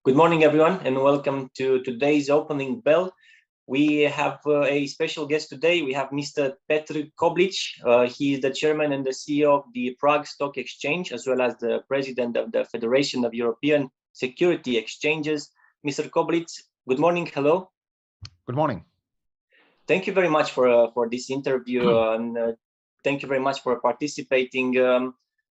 Good morning, everyone, and welcome to today's opening bell. We have a special guest today. We have Mr. Petr Koblic. He is the chairman and the CEO of the Prague Stock Exchange, as well as the president of the Federation of European Security Exchanges. Mr. Koblic, good morning. Hello. Good morning. Thank you very much for this interview, and thank you very much for participating.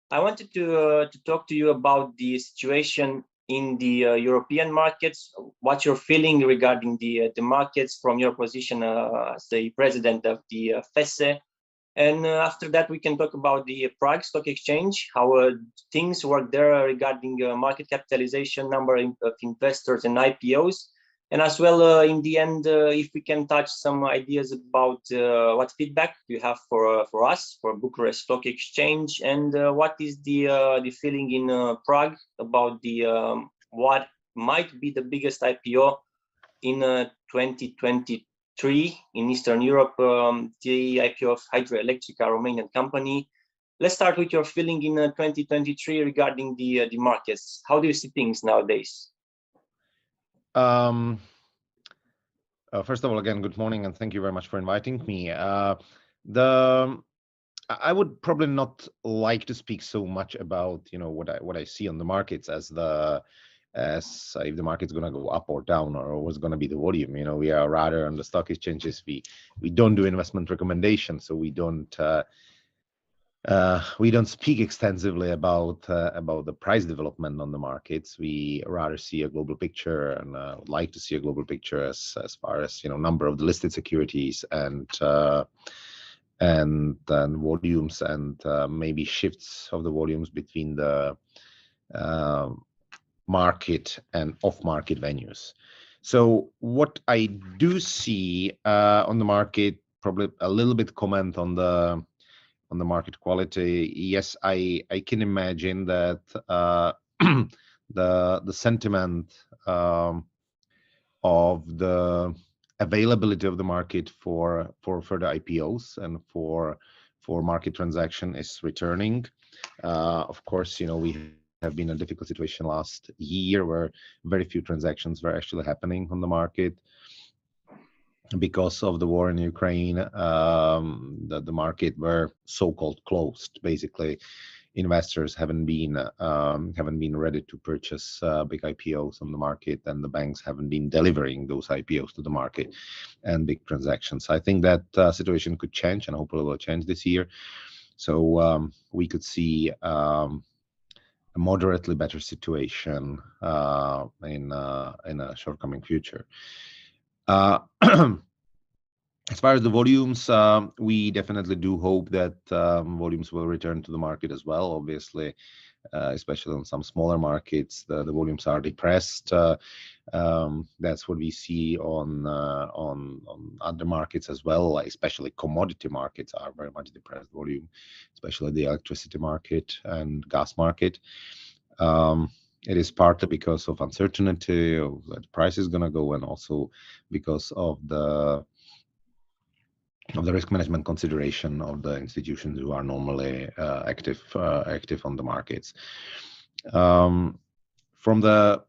I wanted to talk to you about the situation in the European markets, what you're feeling regarding the markets from your position as the president of the FESE. And after that, we can talk about the Prague Stock Exchange, how things work there regarding market capitalization, number of investors and IPOs. And as well, in the end, if we can touch some ideas about what feedback you have for us, for Bucharest Stock Exchange, and what is the feeling in Prague about the what might be the biggest IPO in 2023 in Eastern Europe, the IPO of Hydroelectrica, Romanian company. Let's start with your feeling in 2023 regarding the markets. How do you see things nowadays? First of all, again, good morning, and thank you very much for inviting me. I would probably not like to speak so much about what I see on the markets as if the market's going to go up or down or what's going to be the volume. We are rather on the stock exchanges. We don't do investment recommendations, so we don't speak extensively about the price development on the markets. We rather see a global picture, and would like to see a global picture as far as number of the listed securities and volumes and maybe shifts of the volumes between the market and off-market venues. So what I do see on the market, probably a little bit comment on the market quality. Yes, I can imagine that the sentiment of the availability of the market for further IPOs and for market transaction is returning. Of course, we have been in a difficult situation last year where very few transactions were actually happening on the market. Because of the war in Ukraine, the market were so-called closed. Basically, investors haven't been ready to purchase big IPOs on the market, and the banks haven't been delivering those IPOs to the market and big transactions. I think that situation could change, and hopefully will change this year. So we could see a moderately better situation in a short-coming future. As far as the volumes, we definitely do hope that volumes will return to the market as well. Obviously, especially on some smaller markets, the volumes are depressed. That's what we see on other markets as well. Especially commodity markets are very much depressed volume, especially the electricity market and gas market. It is partly because of uncertainty of where the price is going to go, and also because of the risk management consideration of the institutions who are normally active on the markets. From the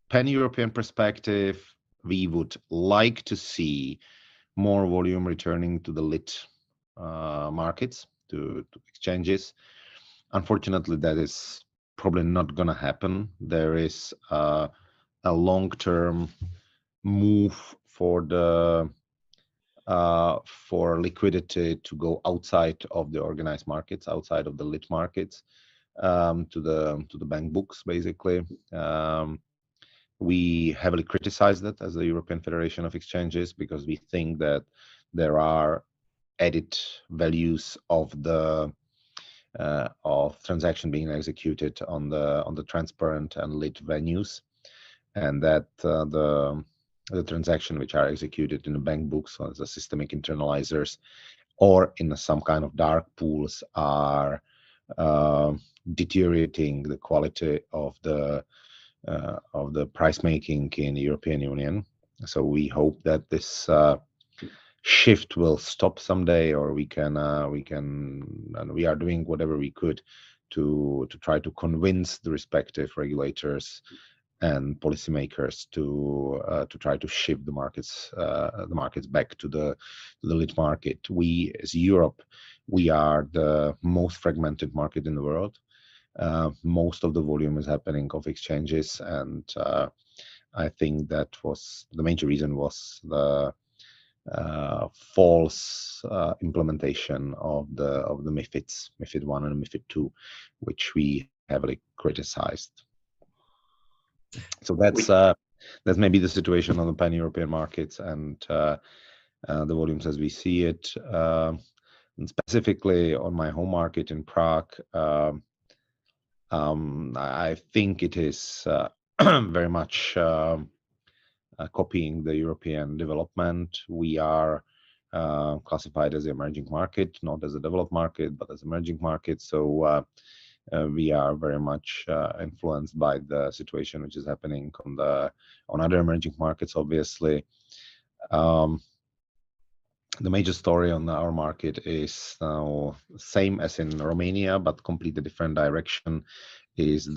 pan-European perspective, we would like to see more volume returning to the lit markets, to exchanges. Unfortunately, that is probably not going to happen. There is a long-term move for liquidity to go outside of the organized markets, outside of the lit markets, to the bank books, basically. We heavily criticize that as the European Federation of Exchanges, because we think that there are added values of transaction being executed on the transparent and lit venues, and that the transaction which are executed in the bank books as a systemic internalizers or in some kind of dark pools are deteriorating the quality of the price making in the European Union. So we hope that this shift will stop someday, or we are doing whatever we could to try to convince the respective regulators and policymakers to try to shift the markets back to the lit market. We, as Europe, we are the most fragmented market in the world. Most of the volume is happening off exchanges, and I think that was the major reason was the false implementation of the MiFIDs, MiFID 1 and MiFID 2, which we heavily criticized. So that's maybe the situation on the pan-European markets and the volumes as we see it. And specifically on my home market in Prague, I think it is very much copying the European development. We are classified as an emerging market, not as a developed market, but as emerging market. So we are very much influenced by the situation which is happening on other emerging markets. Obviously, the major story on our market is now same as in Romania, but completely different direction. Is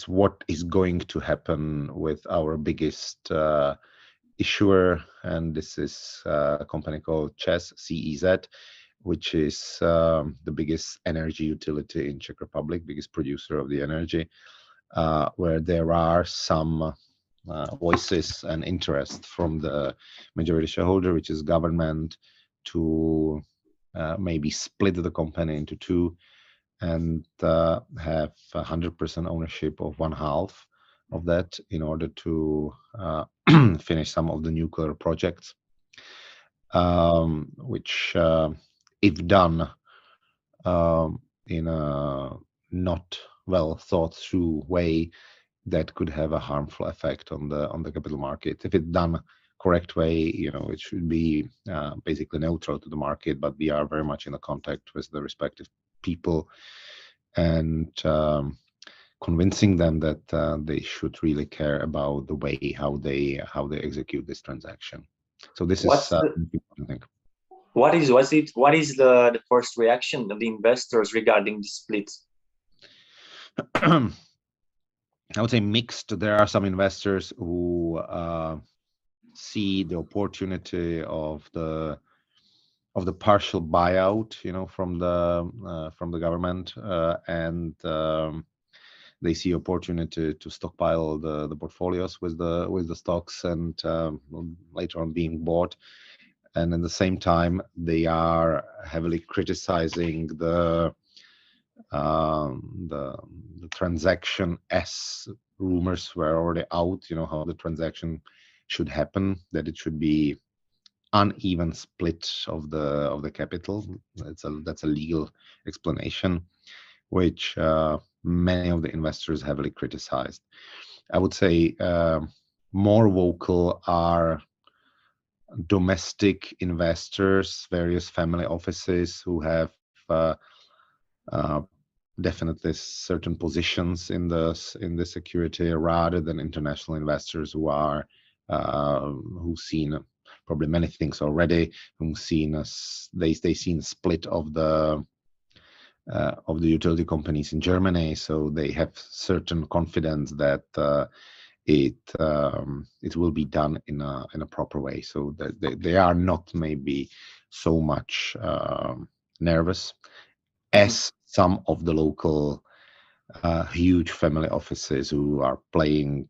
what is going to happen with our biggest issuer, and this is a company called CEZ, which is the biggest energy utility in Czech Republic, biggest producer of the energy, where there are some voices and interest from the majority shareholder, which is government, to maybe split the company into two and have 100% ownership of 1/2 of that in order to finish some of the nuclear projects, which if done in a not well thought through way, that could have a harmful effect on the capital market. If it's done correct way, it should be basically neutral to the market, but we are very much in contact with the respective people and convincing them that they should really care about the way how they execute this transaction. So this is important thing. What is the first reaction of the investors regarding the split? I would say mixed. There are some investors who see the opportunity of the partial buyout, from the government, and they see opportunity to stockpile the portfolios with the stocks and later on being bought. And at the same time, they are heavily criticizing the transaction, as rumors were already out, how the transaction should happen, that it should be uneven split of the capital. That's a legal explanation, which many of the investors heavily criticized. I would say more vocal are domestic investors, various family offices who have definitely certain positions in the security, rather than international investors who've seen probably many things already, who've seen they seen a split of the utility companies in Germany, so they have certain confidence that it will be done in a proper way, so that they are not maybe so much nervous as some of the local huge family offices who are playing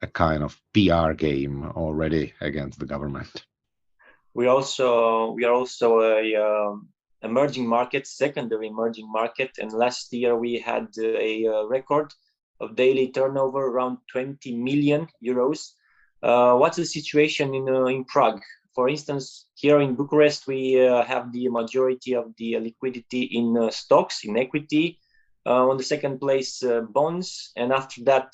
a kind of PR game already against the government. We are also a emerging market, secondary emerging market, and last year we had a record of daily turnover around 20 million euros. What's the situation in Prague? For instance, here in Bucharest, we have the majority of the liquidity in stocks, in equity. On the second place, bonds, and after that,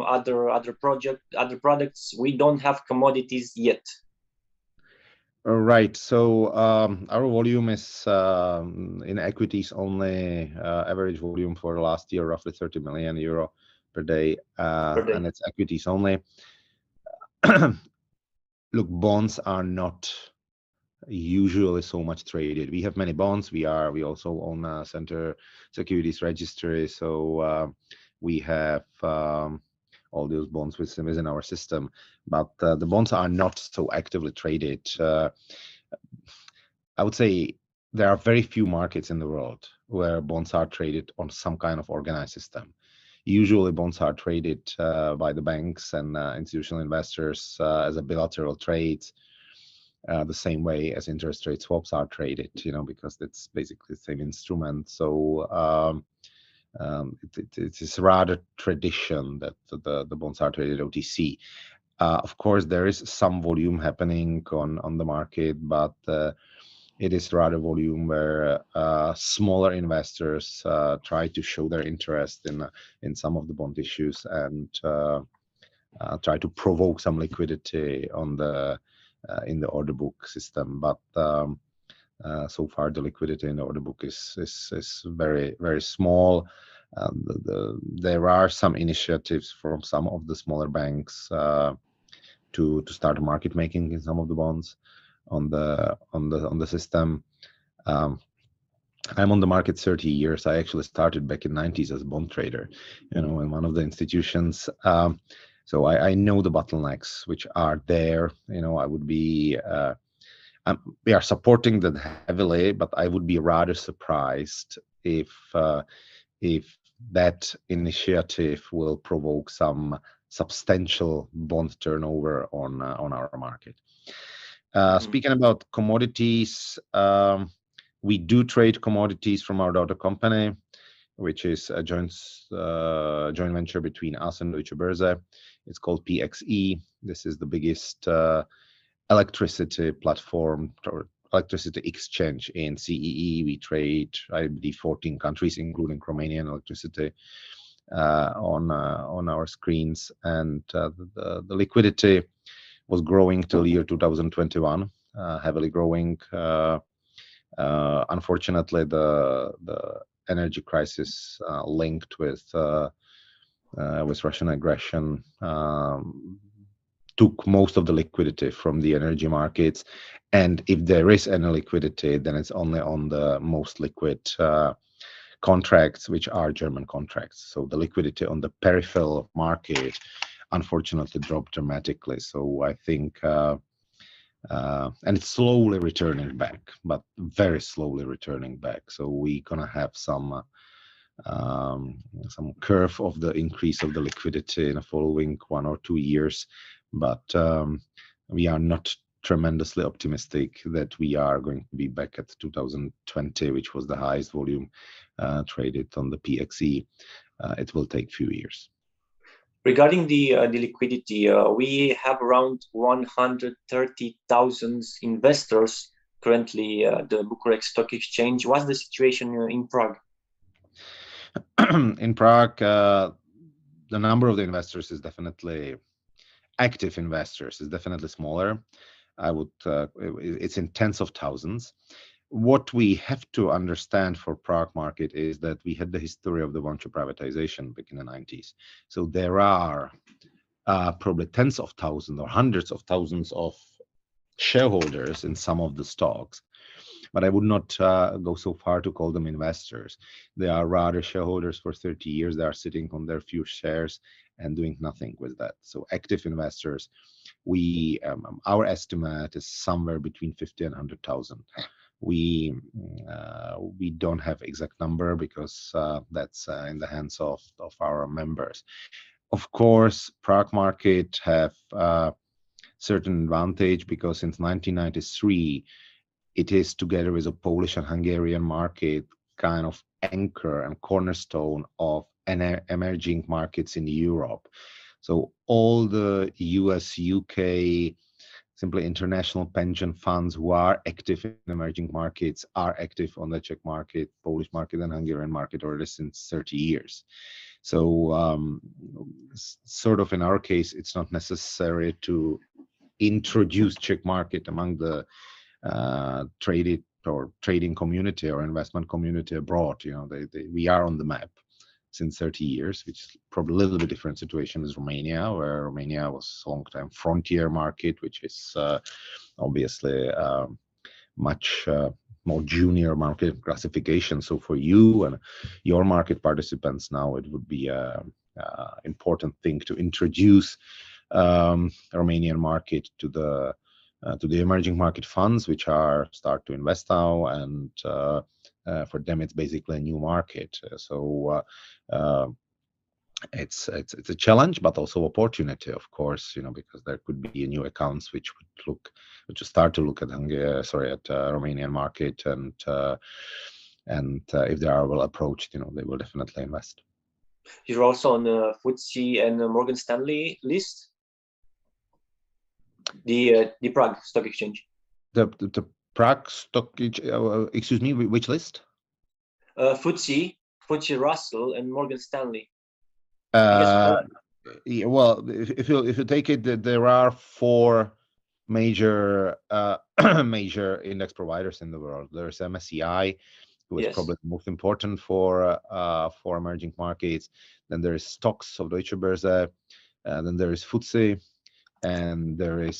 other products. We don't have commodities yet. Right. So our volume is in equities only. Average volume for the last year, roughly 30 million euro per day, and it's equities only. Look, bonds are not usually so much traded. We have many bonds. We also own a Securities registry, so we have all those bonds within our system. But the bonds are not so actively traded. I would say there are very few markets in the world where bonds are traded on some kind of organized system. Usually bonds are traded by the banks and institutional investors as a bilateral trade, the same way as interest rate swaps are traded, because it's basically the same instrument. So it is rather tradition that the bonds are traded OTC. Of course, there is some volume happening on the market, but it is rather volume where smaller investors try to show their interest in some of the bond issues and try to provoke some liquidity in the order book system. But so far, the liquidity in the order book is very, very small. There are some initiatives from some of the smaller banks to start market making in some of the bonds on the system. I'm on the market 30 years. I actually started back in 90s as a bond trader, in one of the institutions. So I know the bottlenecks which are there. I would be we are supporting that heavily, but I would be rather surprised if that initiative will provoke some substantial bond turnover on our market. Speaking about commodities, we do trade commodities from our daughter company, which is a joint venture between us and Deutsche Börse. It's called PXE. This is the biggest electricity platform or electricity exchange in CEE. We trade, I believe, 14 countries, including Romanian electricity, on our screens, and the liquidity was growing till year 2021, heavily growing. Unfortunately, the energy crisis linked with Russian aggression took most of the liquidity from the energy markets, and if there is any liquidity, then it's only on the most liquid contracts, which are German contracts. So the liquidity on the peripheral market, unfortunately, dropped dramatically. So I think, and it's slowly returning back, but very slowly returning back. So we're gonna have some curve of the increase of the liquidity in the following 1 or 2 years, but we are not tremendously optimistic that we are going to be back at 2020, which was the highest volume traded on the PXE. It will take a few years. Regarding the liquidity, we have around 130,000 investors currently at the Bucharest Stock Exchange. What's the situation in Prague? In Prague, the number of the investors is definitely active investors is definitely smaller. It's in tens of thousands. What we have to understand for Prague market is that we had the history of the venture privatization back in the 90s. So there are probably tens of thousands or hundreds of thousands of shareholders in some of the stocks, but I would not go so far to call them investors. They are rather shareholders for 30 years. They are sitting on their few shares and doing nothing with that. So active investors, our estimate is somewhere between 50 and 100,000. We don't have exact number because that's in the hands of our members. Of course, Prague market have certain advantage because since 1993, it is, together with a Polish and Hungarian market, kind of anchor and cornerstone of emerging markets in Europe. So all the US, UK, simply international pension funds who are active in emerging markets are active on the Czech market, Polish market, and Hungarian market already since 30 years. So sort of in our case, it's not necessary to introduce Czech market among the traded or trading community or investment community abroad. We are on the map since 30 years, which is probably a little bit different situation with Romania, where Romania was a long time frontier market, which is obviously much more junior market classification. So for you and your market participants now, it would be an important thing to introduce Romanian market to the emerging market funds, which start to invest now, and for them it's basically a new market. So it's a challenge, but also opportunity, of course, because there could be new accounts which would start to look at Romanian market, and if they are well approached, they will definitely invest. You're also on the FTSE and Morgan Stanley list, the Prague Stock Exchange. The Prague Stock Exchange. Excuse me, which list? FTSE Russell, and Morgan Stanley. Well, if you take it, there are 4 major major index providers in the world. There's MSCI, who is probably the most important for emerging markets. Then there is stocks of Deutsche Börse. Then there is FTSE, and there is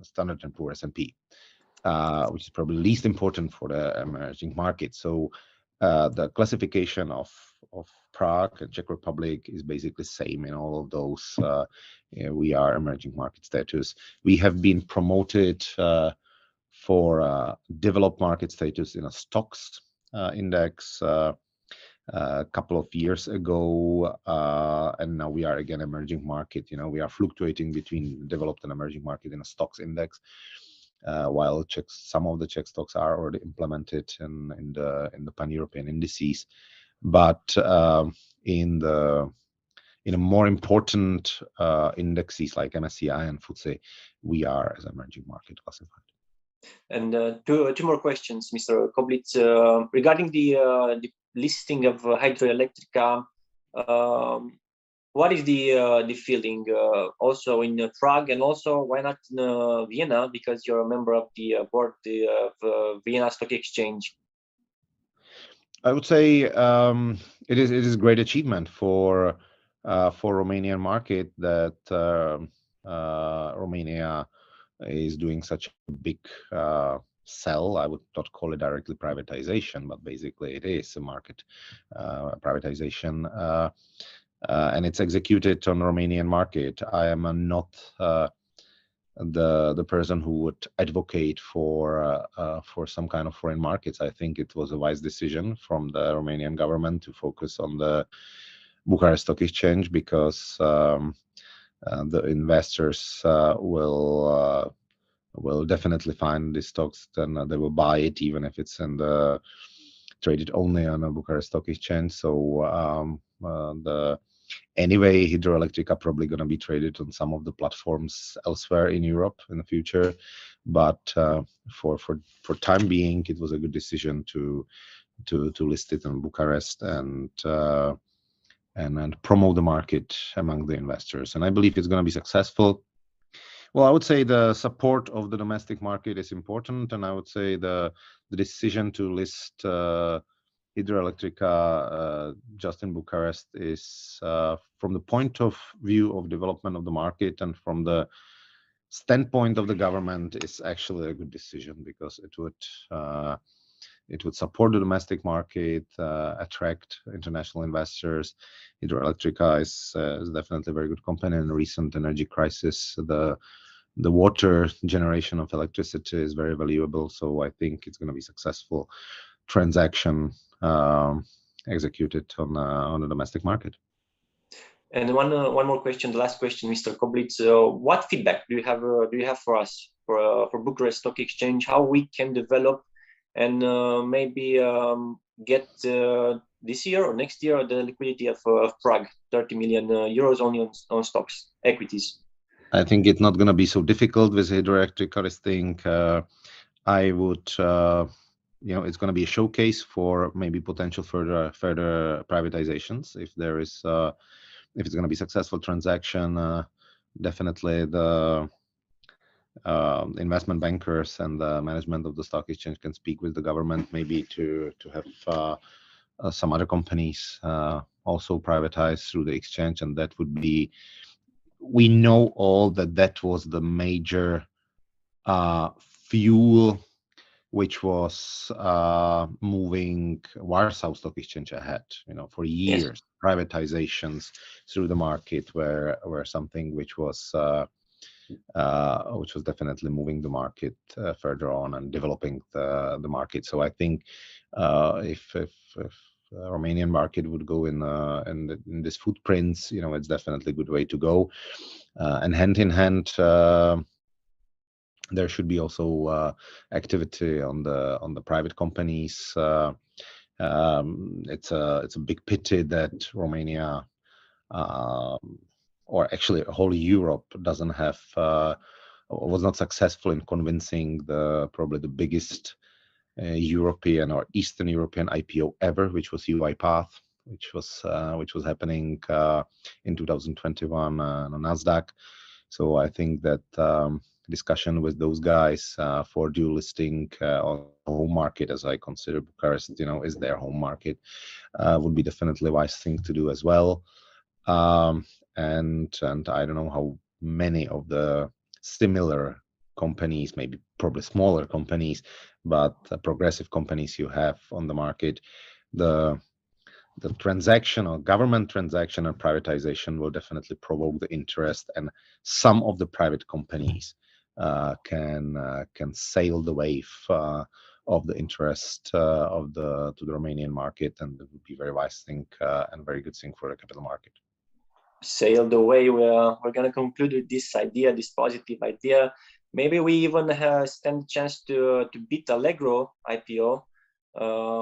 Standard & Poor's S&P, which is probably least important for the emerging market. So the classification of Prague and Czech Republic is basically same in all of those. We are emerging market status. We have been promoted for developed market status in a stocks index a couple of years ago, and now we are again emerging market. We are fluctuating between developed and emerging market in a stocks index, while some of the Czech stocks are already implemented in the pan-European indices. But in a more important indexes like MSCI and FTSE, we are as emerging market classified. And two more questions, Mr. Koblic, regarding the listing of Hydroelectrica. What is the feeling also in Prague, and also why not in Vienna, because you're a member of the board of Vienna Stock Exchange? I would say it is a great achievement for Romanian market that Romania is doing such a big sell. I would not call it directly privatization, but basically it is a market privatization, and it's executed on Romanian market. I am not the person who would advocate for some kind of foreign markets. I think it was a wise decision from the Romanian government to focus on the Bucharest Stock Exchange, because the investors will definitely find these stocks, then they will buy it, even if it's traded only on a Bucharest Stock Exchange. So anyway, Hydroelectrica probably going to be traded on some of the platforms elsewhere in Europe in the future, but for time being, it was a good decision to list it in Bucharest and promote the market among the investors. And I believe it's going to be successful. Well, I would say the support of the domestic market is important, and I would say the decision to list Hydroelectrica just in Bucharest is, from the point of view of development of the market and from the standpoint of the government, is actually a good decision, because it would support the domestic market, attract international investors. Hydroelectrica is definitely a very good company. In the recent energy crisis, the water generation of electricity is very valuable. So I think it's going to be successful transaction executed on the domestic market. And one more question, the last question, Mr. Koblic. What feedback do you have for us for Bucharest Stock Exchange? How we can develop and maybe get this year or next year the liquidity of Prague, 30 million euros only on stocks, equities? I think it's not going to be so difficult with Hydroelectrica listing. I would, it's going to be a showcase for maybe potential further privatizations. If it's going to be a successful transaction, definitely the investment bankers and the management of the stock exchange can speak with the government, maybe to have some other companies also privatized through the exchange, and that would be. We know all that was the major fuel which was moving Warsaw Stock Exchange ahead. For years, yes. Privatizations through the market were something which was definitely moving the market further on and developing the market. So I think if Romanian market would go in this footprints, it's definitely a good way to go. And hand in hand, there should be also activity on the private companies. It's a big pity that Romania, or actually whole Europe, was not successful in convincing probably the biggest European or Eastern European IPO ever, which was UiPath, which was happening in 2021 on Nasdaq. So I think that discussion with those guys for dual listing on home market, as I consider Bucharest, is their home market, would be definitely a wise thing to do as well. And I don't know how many of the similar companies, maybe probably smaller companies, but progressive companies you have on the market, the transaction or government transaction and privatization will definitely provoke the interest, and some of the private companies can sail the wave of the interest to the Romanian market, and it would be a very wise thing and very good thing for the capital market. Sail the way. We're going to conclude with this idea, this positive idea. Maybe we even stand a chance to beat Allegro IPO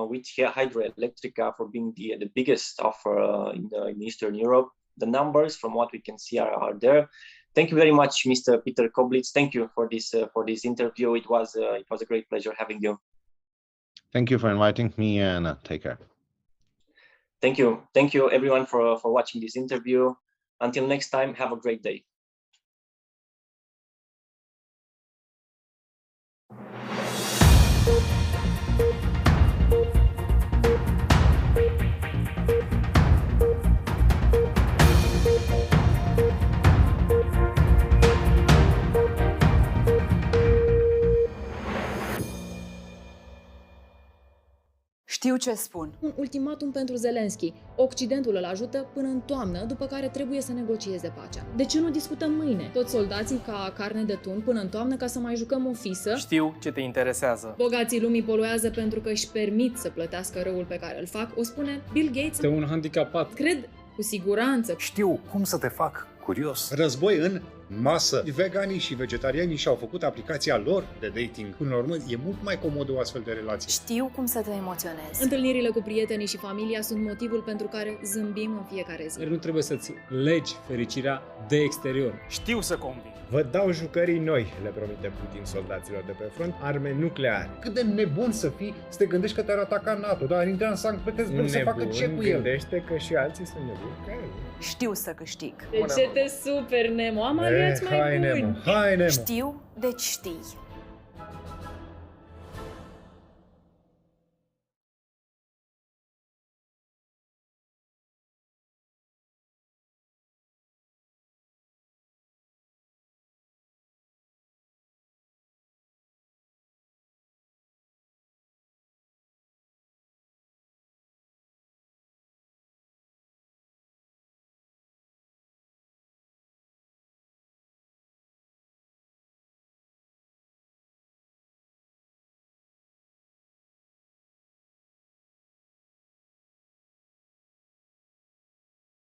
with Hydroelectrica for being the biggest offer in Eastern Europe. The numbers, from what we can see, are there. Thank you very much, Mr. Petr Koblic. Thank you for this interview. It was a great pleasure having you. Thank you for inviting me, and take care. Thank you everyone for watching this interview. Until next time, have a great day. Știu ce spun. Un ultimatum pentru Zelenski. Occidentul îl ajută până în toamnă, după care trebuie să negocieze pacea. De ce nu discutăm mâine? Toți soldații ca carne de tun până în toamnă ca să mai jucăm o fisă? Știu ce te interesează. Bogații lumii poluează pentru că își permit să plătească răul pe care îl fac, o spune Bill Gates. Este un handicapat. Cred cu siguranță. Știu cum să te fac curios. Război în masă. Veganii și vegetarianii și-au făcut aplicația lor de dating. Până la urmă, e mult mai comod o astfel de relație. Știu cum să te emoționezi. Întâlnirile cu prietenii și familia sunt motivul pentru care zâmbim în fiecare zi. Dar nu trebuie să-ți legi fericirea de exterior. Știu să conving. Vă dau jucării noi, le promite Putin soldaților de pe front, arme nucleare. Cât de nebun să fii să te gândești că te-ar ataca NATO, dar intra în Sankt Petersburg să facă ce cu el? Gândește că și alții sunt nebuni ca el. Știu să câștig. De ce te super, Nemo? Am aliați mai buni. Hai, Nemo. Știu, deci știi.